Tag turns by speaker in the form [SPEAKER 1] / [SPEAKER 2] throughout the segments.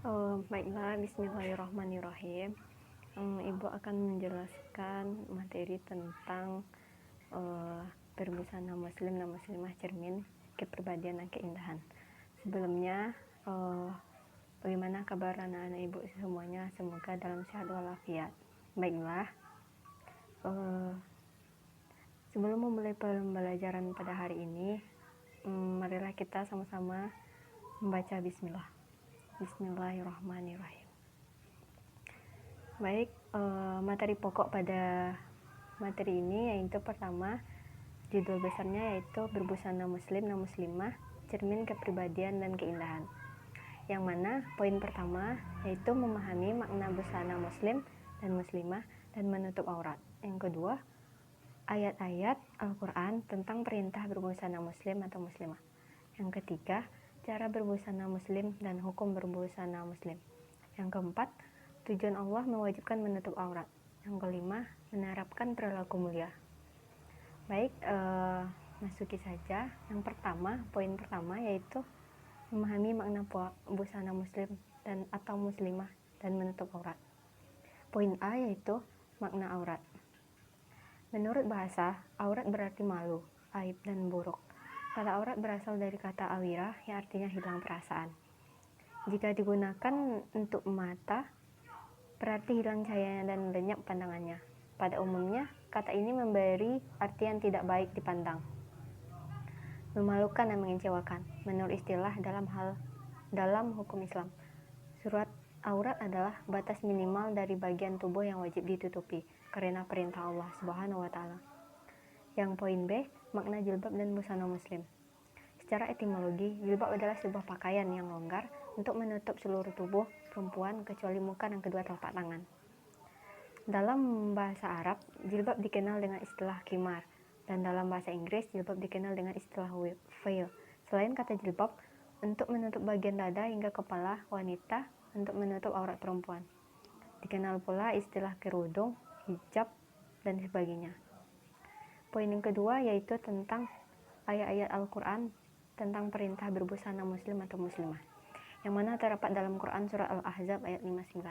[SPEAKER 1] Baiklah, bismillahirrahmanirrahim. Ibu akan menjelaskan materi tentang berbusana muslim dan muslimah, cermin kepribadian dan keindahan. Sebelumnya, bagaimana kabar anak-anak ibu semuanya? Semoga dalam sehat walafiat. Baiklah, sebelum memulai pembelajaran pada hari ini, marilah kita sama-sama membaca bismillah. Bismillahirrahmanirrahim. Baik, materi pokok pada materi ini yaitu pertama, judul besarnya yaitu berbusana muslim dan muslimah, cermin kepribadian dan keindahan. Yang mana poin pertama yaitu memahami makna busana muslim dan muslimah dan menutup aurat. Yang kedua, ayat-ayat Al-Quran tentang perintah berbusana muslim atau muslimah. Yang ketiga, cara berbusana muslim dan hukum berbusana muslim. Yang keempat, tujuan Allah mewajibkan menutup aurat. Yang kelima, menerapkan perilaku mulia. Baik, masuki saja. Yang pertama, poin pertama yaitu memahami makna busana muslim dan atau muslimah dan menutup aurat. Poin A yaitu makna aurat. Menurut bahasa, aurat berarti malu, aib, dan buruk. Kata aurat berasal dari kata awirah yang artinya hilang perasaan. Jika digunakan untuk mata, berarti hilang cahayanya dan lenyap pandangannya. Pada umumnya, kata ini memberi arti yang tidak baik dipandang, memalukan dan mengecewakan. Menurut istilah dalam hukum Islam, surat aurat adalah batas minimal dari bagian tubuh yang wajib ditutupi karena perintah Allah Subhanahu wa taala. Yang poin B, makna jilbab dan busana muslim. Secara etimologi, jilbab adalah sebuah pakaian yang longgar untuk menutup seluruh tubuh perempuan kecuali muka dan kedua telapak tangan. Dalam bahasa Arab, jilbab dikenal dengan istilah khimar, dan dalam bahasa Inggris, jilbab dikenal dengan istilah veil. Selain kata jilbab, untuk menutup bagian dada hingga kepala wanita untuk menutup aurat perempuan. Dikenal pula istilah kerudung, hijab, dan sebagainya. Poin yang kedua yaitu tentang ayat-ayat Al-Quran tentang perintah berbusana muslim atau muslimah, yang mana terdapat dalam Quran surat Al-Ahzab ayat 59.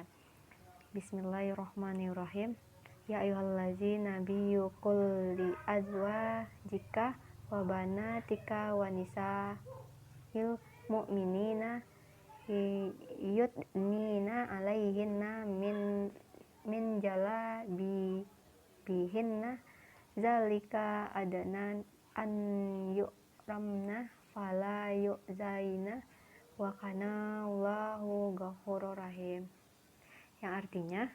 [SPEAKER 1] Bismillahirrahmanirrahim. Ya ayyuhallazina nabiyyu qul li azwajika wa banatika wa nisa'il mu'minina yudnina alaihinna min jalabibihinna zalika adana an yu'ramna fala yu'zaina wa kana Allahu ghafurur rahim. Yang artinya,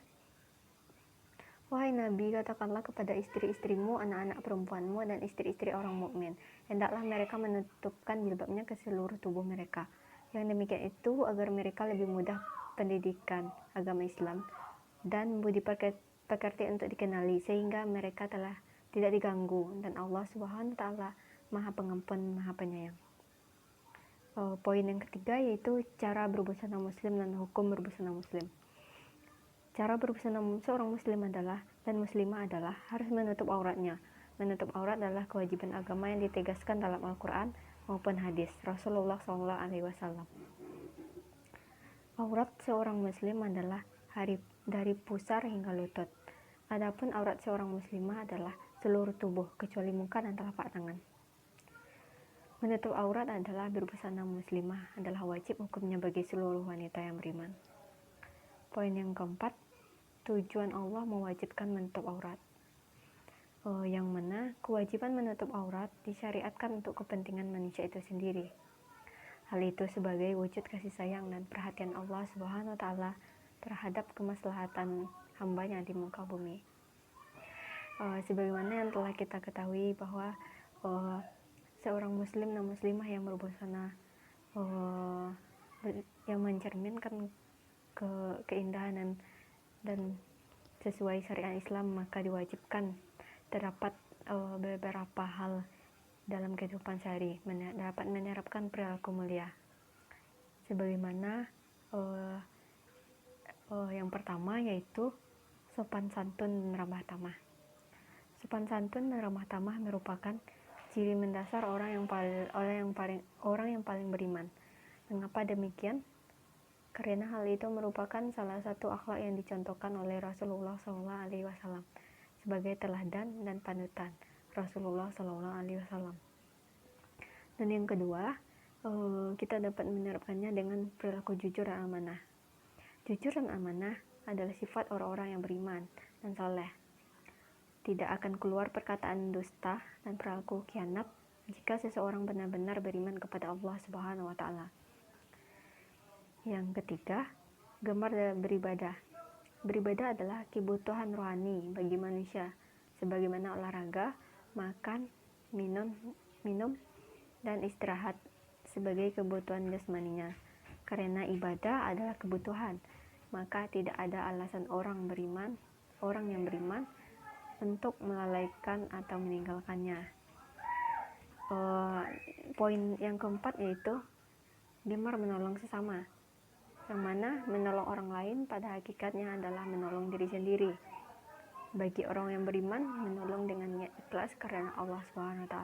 [SPEAKER 1] wahai Nabi, katakanlah kepada istri-istrimu, anak-anak perempuanmu, dan istri-istri orang mukmin, hendaklah mereka menutupkan jilbabnya ke seluruh tubuh mereka. Yang demikian itu agar mereka lebih mudah pendidikan agama Islam dan budi pekerti untuk dikenali, sehingga mereka telah tidak diganggu, dan Allah Subhanahu wa taala Maha Pengampun, Maha Penyayang. Poin yang ketiga yaitu cara berbusana muslim dan hukum berbusana muslim. Cara berbusana seorang muslim adalah dan muslimah adalah harus menutup auratnya. Menutup aurat adalah kewajiban agama yang ditegaskan dalam Al-Quran maupun hadis Rasulullah SAW. Aurat seorang muslim adalah dari pusar hingga lutut. Adapun aurat seorang muslimah adalah seluruh tubuh kecuali muka dan telapak tangan. Menutup aurat adalah berbusana muslimah adalah wajib hukumnya bagi seluruh wanita yang beriman. Poin yang keempat, tujuan Allah mewajibkan menutup aurat. Yang mana kewajiban menutup aurat disyariatkan untuk kepentingan manusia itu sendiri. Hal itu sebagai wujud kasih sayang dan perhatian Allah Subhanahu wa taala terhadap kemaslahatan hambanya di muka bumi. Sebagaimana yang telah kita ketahui bahwa seorang muslim dan muslimah yang berbusana yang mencerminkan keindahan dan sesuai syariat Islam, maka diwajibkan terdapat beberapa hal dalam kehidupan sehari, dapat menerapkan perilaku mulia. Sebagaimana yang pertama yaitu sopan santun dan ramah tamah. Sopan santun dan ramah tamah merupakan ciri mendasar orang yang paling beriman. Mengapa demikian? karena hal itu merupakan salah satu akhlak yang dicontohkan oleh Rasulullah SAW sebagai teladan dan panutan Rasulullah SAW. Dan yang kedua, kita dapat menerapkannya dengan perilaku jujur dan amanah. Jujur dan amanah adalah sifat orang-orang yang beriman dan saleh. Tidak akan keluar perkataan dusta dan perilaku khianat jika seseorang benar-benar beriman kepada Allah Subhanahu wa Ta'ala. Yang ketiga, gemar beribadah. Beribadah adalah kebutuhan rohani bagi manusia, sebagaimana olahraga, makan, minum, dan istirahat sebagai kebutuhan jasmaninya. Karena ibadah adalah kebutuhan, maka tidak ada alasan orang yang beriman untuk melalaikan atau meninggalkannya. Poin yang keempat yaitu gemar menolong sesama, yang mana menolong orang lain pada hakikatnya adalah menolong diri sendiri. Bagi orang yang beriman, menolong dengan niat ikhlas karena Allah SWT.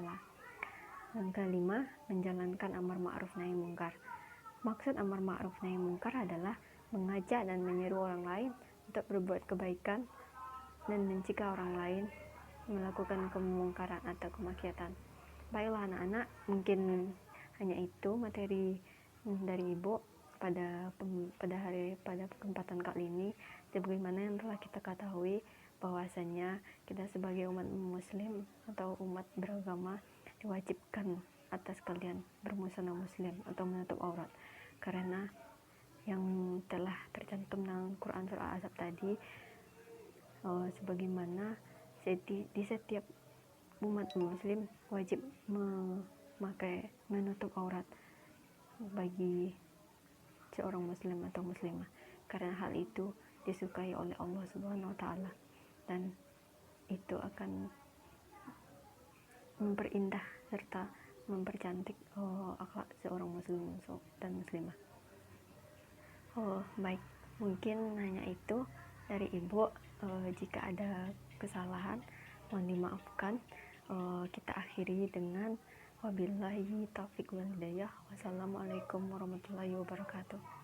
[SPEAKER 1] Yang kelima, menjalankan amar ma'ruf nahi mungkar. Maksud amar ma'ruf nahi mungkar adalah mengajak dan menyeru orang lain untuk berbuat kebaikan dan mencegah orang lain melakukan kemungkaran atau kemaksiatan. Baiklah anak-anak, mungkin hanya itu materi dari Ibu pada kesempatan kali ini. Sebagaimana yang telah kita ketahui bahwasanya kita sebagai umat muslim atau umat beragama diwajibkan atas kalian bermusana muslim atau menutup aurat, karena yang telah tercantum dalam Quran surah Ahzab tadi, sebagaimana di setiap umat muslim wajib menutup aurat bagi seorang muslim atau muslimah, karena hal itu disukai oleh Allah Subhanahu wa Ta'ala, dan itu akan memperindah serta mempercantik akhlak seorang muslim dan muslimah. Baik, mungkin hanya itu dari Ibu. Jika ada kesalahan mohon dimaafkan. Kita akhiri dengan wabillahi taufiq wal hidayah. Wassalamualaikum warahmatullahi wabarakatuh.